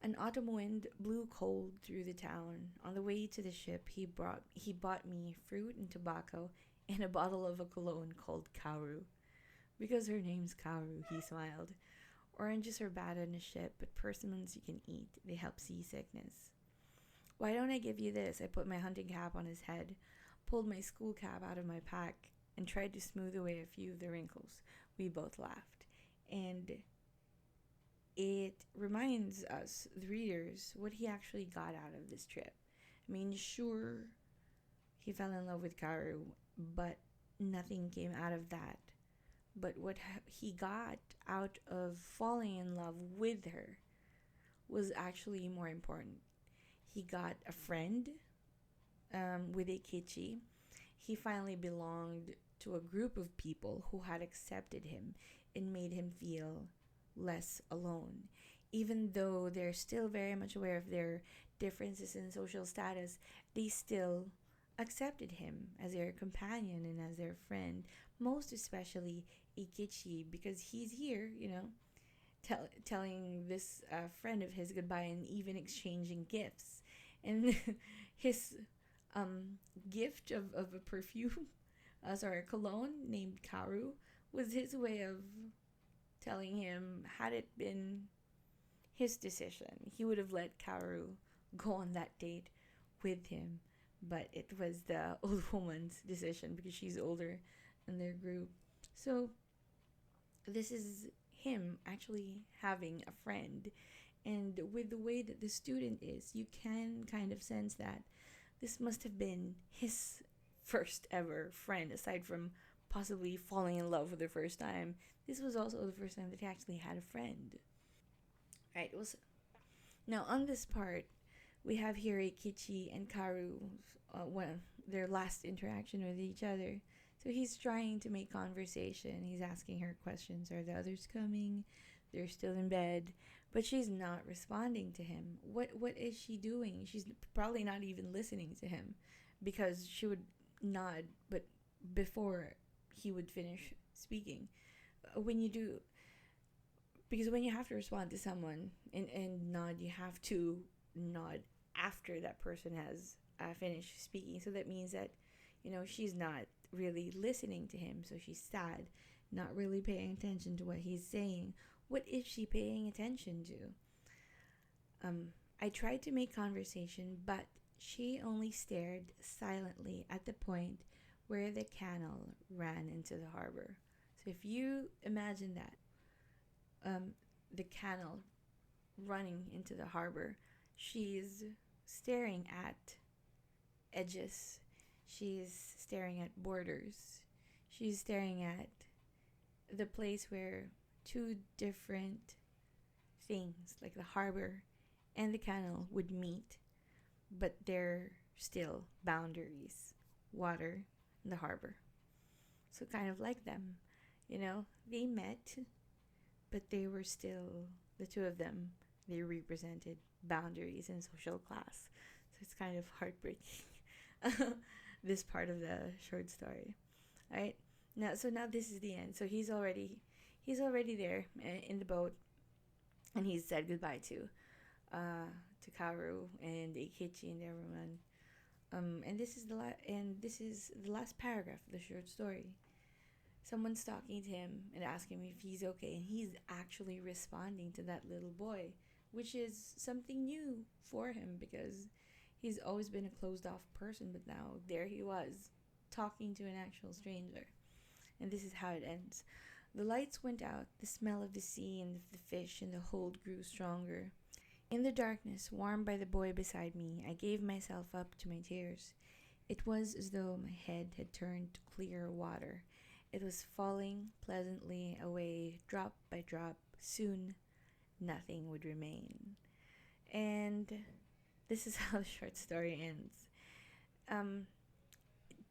An autumn wind blew cold through the town. On the way to the ship, he bought me fruit and tobacco and a bottle of a cologne called Karu. Because her name's Karu, he smiled. Oranges are bad on a ship, but persimmons you can eat. They help seasickness. Why don't I give you this? I put my hunting cap on his head, pulled my school cap out of my pack, and tried to smooth away a few of the wrinkles. We both laughed. And it reminds us, the readers, what he actually got out of this trip. I mean, sure, he fell in love with Karu, but nothing came out of that. But what he got out of falling in love with her was actually more important. He got a friend with Eikichi. He finally belonged to a group of people who had accepted him and made him feel less alone. Even though they're still very much aware of their differences in social status, they still accepted him as their companion and as their friend. Most especially Ikichi, because he's here, telling this friend of his goodbye and even exchanging gifts. And his gift of a perfume, a cologne named Karu, was his way of telling him, had it been his decision, he would have let Karu go on that date with him. But it was the old woman's decision because she's older in their group. So this is him actually having a friend. And with the way that the student is, you can kind of sense that this must have been his first ever friend, aside from possibly falling in love for the first time. This was also the first time that he actually had a friend. Right? It was now on this part. We have here Kichi and Karu, their last interaction with each other. So he's trying to make conversation. He's asking her questions. Are the others coming? They're still in bed. But she's not responding to him. What is she doing? She's probably not even listening to him because she would nod, but before he would finish speaking. When you do, because when you have to respond to someone and nod, you have to nod after that person has finished speaking. So that means that, she's not really listening to him. So she's sad, not really paying attention to what he's saying. What is she paying attention to? I tried to make conversation, but she only stared silently at the point where the canal ran into the harbor. So if you imagine that, the canal running into the harbor. She's staring at edges. She's staring at borders. She's staring at the place where two different things, like the harbor and the canal, would meet, but they're still boundaries: water and the harbor. So, kind of like them, they met, but they were still, the two of them, they represented boundaries and social class. So, it's kind of heartbreaking, this part of the short story. All right. Now this is the end. So he's already there in the boat, and he's said goodbye to Kaoru and Eikichi and everyone. And this is the last paragraph of the short story. Someone's talking to him and asking him if he's okay, and he's actually responding to that little boy, which is something new for him because he's always been a closed off person, but now there he was talking to an actual stranger. And this is how it ends. The lights went out, the smell of the sea and of the fish and the hold grew stronger. In the darkness, warmed by the boy beside me, I gave myself up to my tears. It was as though my head had turned to clear water. It was falling pleasantly away, drop by drop. Soon, nothing would remain. And this is how the short story ends.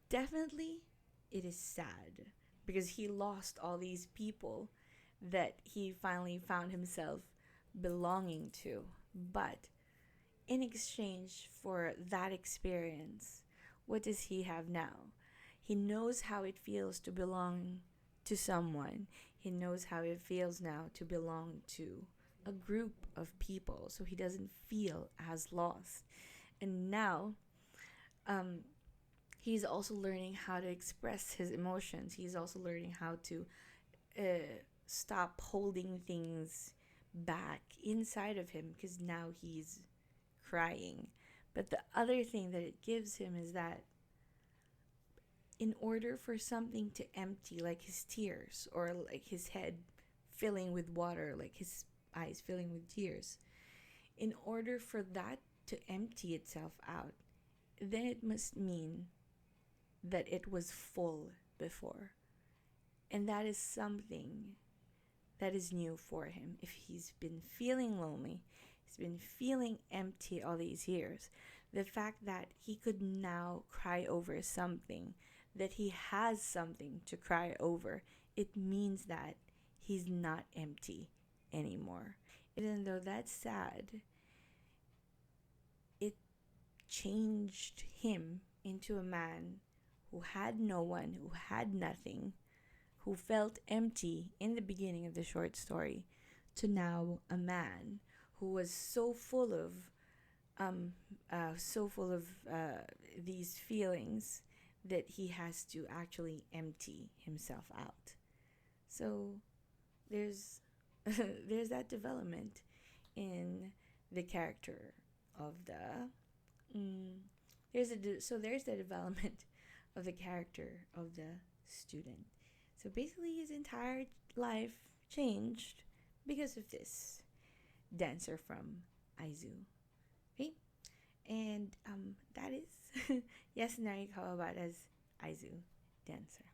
Definitely, it is sad because he lost all these people that he finally found himself belonging to. But in exchange for that experience, what does he have now? He knows how it feels to belong to someone. He knows how it feels now to belong to a group of people, so he doesn't feel as lost. And now, he's also learning how to express his emotions. He's also learning how to stop holding things back inside of him because now he's crying. But the other thing that it gives him is that in order for something to empty, like his tears or like his head filling with water, like his eyes filling with tears, in order for that to empty itself out, then it must mean that it was full before. And that is something that is new for him. If he's been feeling lonely, he's been feeling empty all these years, the fact that he could now cry over something, that he has something to cry over, it means that he's not empty anymore. Even though that's sad, it changed him into a man who had no one, who had nothing, who felt empty in the beginning of the short story, to now a man who was so full of these feelings that he has to actually empty himself out. So there's there's that development in the character of the there's the development of the character of the student. So basically his entire life changed because of this dancer from Aizu. Okay? And that is Yasunari Kawabata's Aizu dancer.